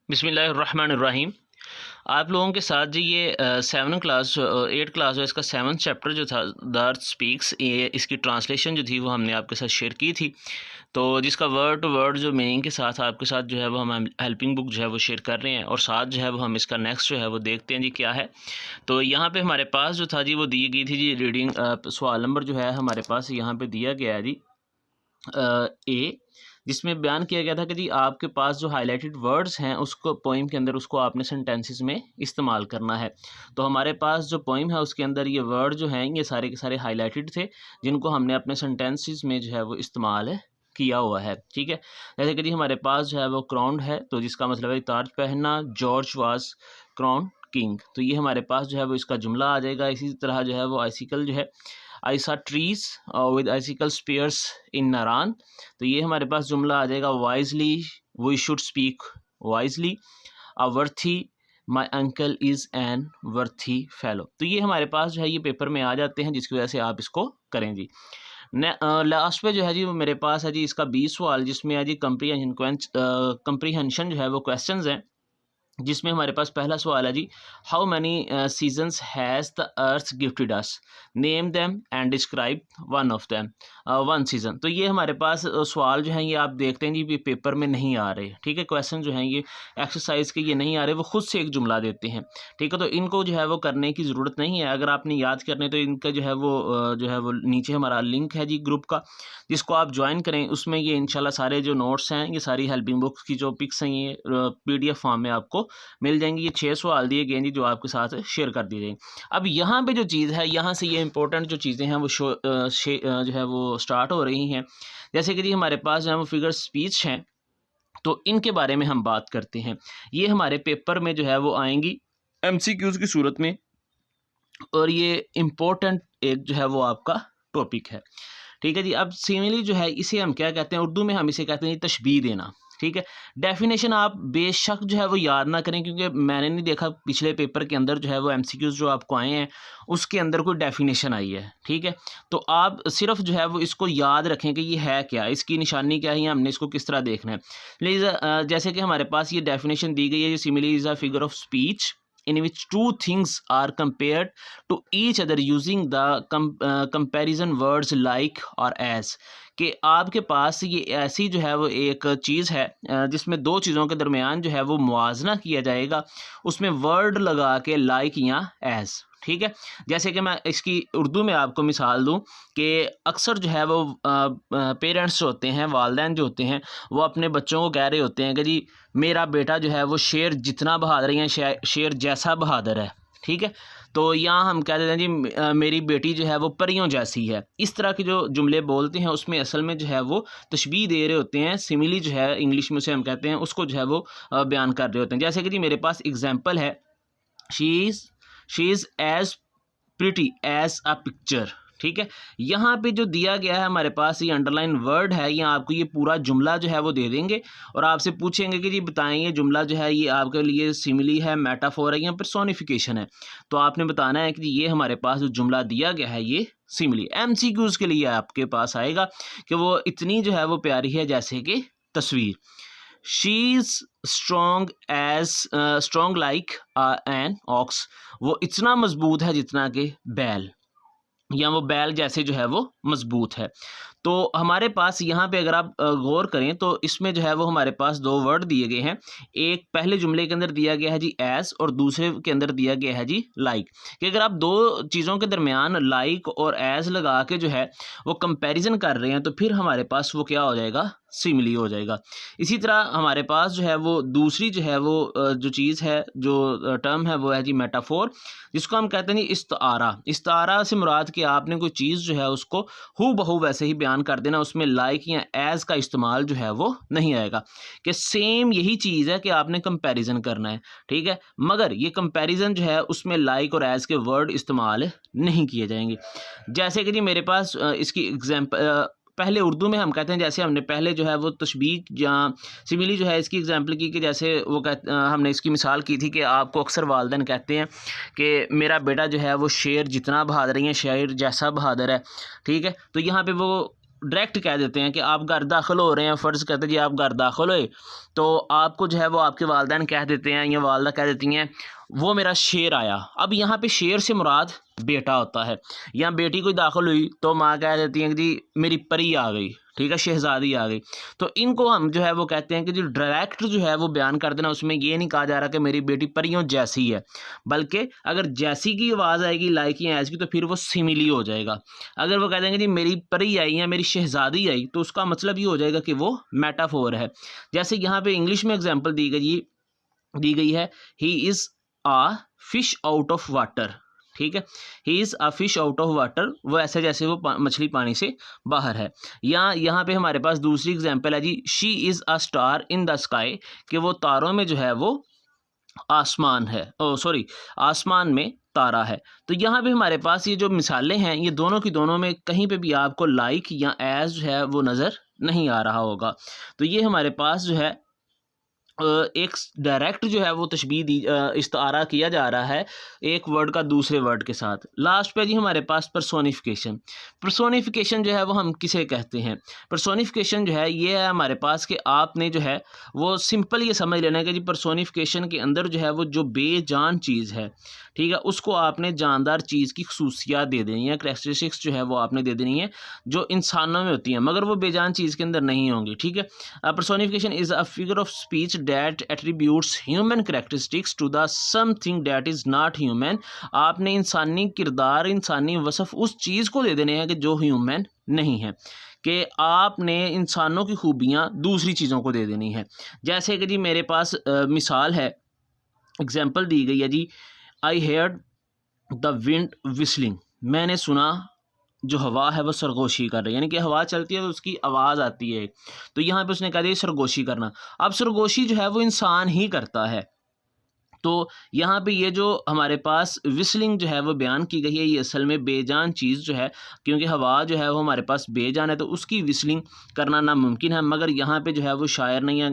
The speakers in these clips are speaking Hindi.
बिस्मिल्लाहिर्रहमानिर्रहीम। आप लोगों के साथ जी ये 7 क्लास 8 क्लास है, इसका 7th चैप्टर जो था द अर्थ स्पीक्स, ये इसकी ट्रांसलेशन जो थी वो हमने आपके साथ शेयर की थी। तो जिसका वर्ड टू वर्ड जो मीनिंग के साथ आपके साथ जो है वो हम हेल्पिंग बुक जो है वो शेयर कर रहे हैं, और साथ जो है वो हम इसका नेक्स्ट जो है वो देखते हैं जी क्या है। तो यहाँ पे हमारे पास जो था जी वो दी गई थी जी रीडिंग। सवाल नंबर जो है हमारे पास यहाँ पे दिया गया है जी ए, जिसमें बयान किया गया था कि जी आपके पास जो हाईलाइटेड वर्ड्स हैं उसको पोइम के अंदर उसको आपने सेंटेंसेस में इस्तेमाल करना है। तो हमारे पास जो पोइम है उसके अंदर ये वर्ड जो हैं ये सारे के सारे हाईलाइटेड थे, जिनको हमने अपने सेंटेंसेस में जो है वो इस्तेमाल किया हुआ है। ठीक है, जैसे कि जी हमारे पास जो है वो क्राउंड है, तो जिसका मतलब है ताज पहनना। जॉर्ज वाज क्राउन किंग, तो ये हमारे पास जो है वो इसका जुमला आ जाएगा। इसी तरह जो है वो आइसिकल जो है, I saw trees with icicle spears in Naran, तो ये हमारे पास जुमला आ जाएगा। Wisely we should speak wisely. A worthy my uncle is an worthy fellow, तो ये हमारे पास जो है ये पेपर में आ जाते हैं, जिसकी वजह से आप इसको करें जी। लास्ट पे जो है जी वो मेरे पास है जी इसका 20 सवाल, जिसमें है जी कंप्रीहेंशन जो है वो क्वेश्चंस हैं, जिसमें हमारे पास पहला सवाल है जी, how many seasons has the earth gifted us, name them and describe one of them one season. तो ये हमारे पास सवाल जो हैं ये आप देखते हैं जी पेपर में नहीं आ रहे। ठीक है, क्वेश्चन जो हैं ये एक्सरसाइज के ये नहीं आ रहे, वो खुद से एक जुमला देते हैं। ठीक है, तो इनको जो है वो करने की ज़रूरत नहीं है। अगर आपने याद करने तो इनका जो है वो नीचे हमारा लिंक है जी ग्रुप का, जिसको आप ज्वाइन करें। उसमें ये इंशाल्लाह सारे जो नोट्स हैं, ये सारी हेल्पिंग बुक्स की जो पिक्स हैं, ये PDF फॉर्म में आपको मिल जाएंगी। ये 6 सवाल दिए गए हैं जो आपके साथ शेयर कर दिए जाएंगे। अब यहाँ पे जो चीज़ है, यहाँ से ये इंपॉर्टेंट जो चीज़ें हैं वो जो है वो स्टार्ट हो रही हैं। जैसे कि जी हमारे पास जो है वो फिगर स्पीच हैं, तो इनके बारे में हम बात करते हैं। ये हमारे पेपर में जो है वो आएंगी MCQs की सूरत में, और ये इम्पोर्टेंट एक जो है वो आपका टॉपिक है। ठीक है जी, अब सिमिली जो है इसे हम क्या कहते हैं, उर्दू में हम इसे कहते हैं तशबीह देना। ठीक है, डेफिनेशन आप बेशक जो है वो याद ना करें, क्योंकि मैंने नहीं देखा पिछले पेपर के अंदर जो है वो MCQs जो आपको आए हैं उसके अंदर कोई डेफिनेशन आई है। ठीक है, तो आप सिर्फ जो है वो इसको याद रखें कि ये है क्या, इसकी निशानी क्या है, या हमने इसको किस तरह देखना है। प्लीज़ जैसे कि हमारे पास ये डेफिनेशन दी गई है, simile is a figure of speech in which two things are compared to each other using the comparison words like or as, कि आपके पास ये ऐसी जो है वो एक चीज़ है जिसमें दो चीज़ों के दरमियान जो है वो मुआवजना किया जाएगा, उसमें वर्ड लगा के लाइक या एज। ठीक है, जैसे कि मैं इसकी उर्दू में आपको मिसाल दूं कि अक्सर जो है वो पेरेंट्स होते हैं, वालिदैन जो होते हैं, वो अपने बच्चों को कह रहे होते हैं कि जी मेरा बेटा जो है वो शेर जितना बहादुर है या शेर जैसा बहादुर है। ठीक है, तो यहाँ हम कह देते हैं जी मेरी बेटी जो है वो परियों जैसी है। इस तरह के जो जुमले बोलते हैं उसमें असल में जो है वो तशबीह दे रहे होते हैं। सिमिली जो है इंग्लिश में उसे हम कहते हैं, उसको जो है वो बयान कर रहे होते हैं। जैसे कि जी मेरे पास एग्जाम्पल है, she is as pretty as a picture. ठीक है, यहाँ पे जो दिया गया है हमारे पास ये अंडरलाइन वर्ड है, या आपको ये पूरा जुमला जो है वो दे देंगे और आपसे पूछेंगे कि जी बताएं ये जुमला जो है ये आपके लिए सिमिली है, मेटाफोर है या पर्सोनिफिकेशन है। तो आपने बताना है कि ये हमारे पास जो जुमला दिया गया है ये सिमिली। MCQs के लिए आपके पास आएगा कि वो इतनी जो है वो प्यारी है जैसे कि तस्वीर। She is strong like an ox, वो इतना मजबूत है जितना कि बैल, या वो बैल जैसे जो है वो मजबूत है। तो हमारे पास यहाँ पे अगर आप गौर करें तो इसमें जो है वो हमारे पास दो वर्ड दिए गए हैं। एक पहले जुमले के अंदर दिया गया है जी एस, और दूसरे के अंदर दिया गया है जी लाइक। कि अगर आप दो चीज़ों के दरमियान लाइक और एस लगा के जो है वो कंपैरिजन कर रहे हैं, तो फिर हमारे पास वो क्या हो जाएगा, सिमिली हो जाएगा। इसी तरह हमारे पास जो है वो दूसरी जो है वो जो चीज़ है, जो टर्म है वो है जी मेटाफोर, जिसको हम कहते हैं जी इस्तारा। इस्तारा से मुराद कि आपने कोई चीज़ जो है उसको हू बहू वैसे ही बयान कर देना, उसमें लाइक या एज का इस्तेमाल जो है वो नहीं आएगा। कि सेम यही चीज़ है कि आपने कंपैरिजन करना है। ठीक है, मगर ये कंपैरिजन जो है उसमें लाइक और एज के वर्ड इस्तेमाल नहीं किए जाएंगे। जैसे कि जी मेरे पास इसकी एग्जाम्पल पहले उर्दू में हम कहते हैं, जैसे हमने पहले जो है वो तशबीह या सिमिली जो है इसकी एग्जांपल की कि जैसे वो हमने इसकी मिसाल की थी कि आपको अक्सर वालिदैन कहते हैं कि मेरा बेटा जो है वो शेर जितना बहादुर है, शेर जैसा बहादुर है। ठीक है, तो यहाँ पे वो डायरेक्ट कह देते हैं कि आप घर दाखिल हो रहे हैं, फ़र्ज़ करते जी आप घर दाखिल हुए, तो आपको जो है वो आपके वालिदैन कह देते हैं या वालदा कह देती हैं वो मेरा शेर आया। अब यहाँ पे शेर से मुराद बेटा होता है, या बेटी कोई दाखिल हुई तो माँ कह देती हैं कि जी मेरी परी आ गई, ठीक है, शहज़ादी आ गई। तो इनको हम जो है वो कहते हैं कि जो डायरेक्ट जो है वो बयान कर देना, उसमें ये नहीं कहा जा रहा कि मेरी बेटी परियों जैसी है, बल्कि अगर जैसी की आवाज़ आएगी, लाइक या ऐस की, तो फिर वो सिमिली हो जाएगा। अगर वो कह देंगे जी मेरी परी आई या मेरी शहज़ादी आई, तो उसका मतलब ये हो जाएगा कि वो मेटाफोर है। जैसे यहाँ पे इंग्लिश में एग्जाम्पल दी गई है, he is a fish out of water, ठीक है, he is a fish out of water, वो ऐसे जैसे वो मछली पानी से बाहर है। या यहाँ पे हमारे पास दूसरी एग्जांपल है जी, she is a star in the sky, कि वो तारों में जो है वो आसमान है, ओ सॉरी, आसमान में तारा है। तो यहाँ पे हमारे पास ये जो मिसालें हैं, ये दोनों की दोनों में कहीं पे भी आपको लाइक या एज जो है वो नज़र नहीं आ रहा होगा। तो ये हमारे पास जो है एक डायरेक्ट जो है वो तशबीह इस्तारा किया जा रहा है एक वर्ड का दूसरे वर्ड के साथ। लास्ट पे जी हमारे पास पर्सोनिफिकेशन। पर्सोनिफिकेशन जो है वो हम किसे कहते हैं? पर्सोनिफिकेशन जो है ये है हमारे पास कि आपने जो है वो सिंपल ये समझ लेना है कि जी पर्सोनिफिकेशन के अंदर जो है वो जो बेजान चीज़ है, ठीक है, उसको आपने जानदार चीज़ की खसूसियात दे देनी है, करैक्टरिस्टिक्स जो है वो आपने दे देनी है जो इंसानों में होती हैं, मगर वो बेजान चीज़ के अंदर नहीं होंगी, ठीक है। Personification is a figure of speech that attributes human characteristics to the something that is not human। आपने इंसानी किरदार, इंसानी वसफ़ उस चीज़ को दे देने हैं कि जो ह्यूमन नहीं है, कि आपने इंसानों की खूबियाँ दूसरी चीज़ों को दे देनी है। जैसे कि जी मेरे पास मिसाल है, एग्जाम्पल दी गई है जी, आई हेयर्ड द विंड विस्लिंग, मैंने सुना जो हवा है वो सरगोशी कर रही है, यानी कि हवा चलती है तो उसकी आवाज़ आती है। तो यहाँ पे उसने कहा दिया सरगोशी करना। अब सरगोशी जो है वो इंसान ही करता है। तो यहाँ पे ये जो हमारे पास विस्लिंग जो है वो बयान की गई है, ये असल में बेजान चीज़ जो है, क्योंकि हवा जो है वो हमारे पास बेजान है तो उसकी विस्लिंग करना नामुमकिन है। मगर यहाँ पे जो है वो शायर नहीं है,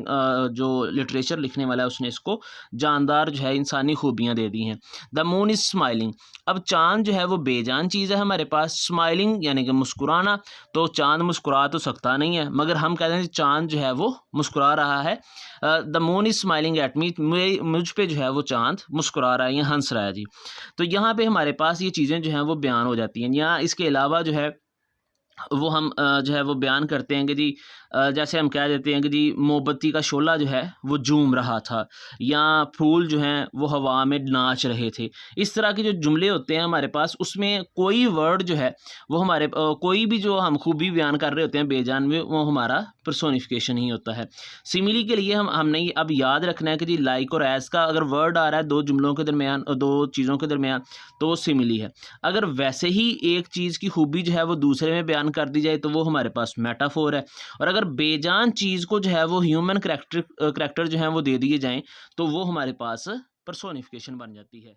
जो लिटरेचर लिखने वाला है उसने इसको जानदार जो है इंसानी खूबियाँ दे दी हैं। The moon is smiling. अब चाँद जो है वो बेजान चीज़ है हमारे पास, स्माइलिंग यानी कि मुस्कुराना, तो चाँद मुस्कुरा तो सकता नहीं है, मगर हम कहते हैं चाँद जो है वो मुस्कुरा रहा है। The moon is smiling at me, मुझ पे जो है वो चाँद मुस्कुरा रहा है या हंस रहा है जी। तो यहाँ पे हमारे पास ये चीज़ें जो हैं वो बयान हो जाती हैं। या इसके अलावा जो है वो हम जो है वो बयान करते हैं कि जी जैसे हम कह देते हैं कि जी मोमबत्ती का शोला जो है वो झूम रहा था, या फूल जो हैं वो हवा में नाच रहे थे। इस तरह के जो जुमले होते हैं हमारे पास, उसमें कोई वर्ड जो है वो हमारे कोई भी जो हम खूबी बयान कर रहे होते हैं बेजान में, वो हमारा पर्सोनिफिकेशन ही होता है। सिमिली के लिए हमने अब याद रखना है कि जी लाइक और एस का अगर वर्ड आ रहा है दो जुमलों के दरमियान, दो चीज़ों के दरमियान, तो वो सिमिली है। अगर वैसे ही एक चीज़ की खूबी जो है वो दूसरे में बयान कर दी जाए तो वो हमारे पास मेटाफोर है। और अगर बेजान चीज़ को जो है वो ह्यूमन करैक्टर जो है वो दे दिए जाएँ, तो वो हमारे पास पर्सोनिफिकेशन बन जाती है।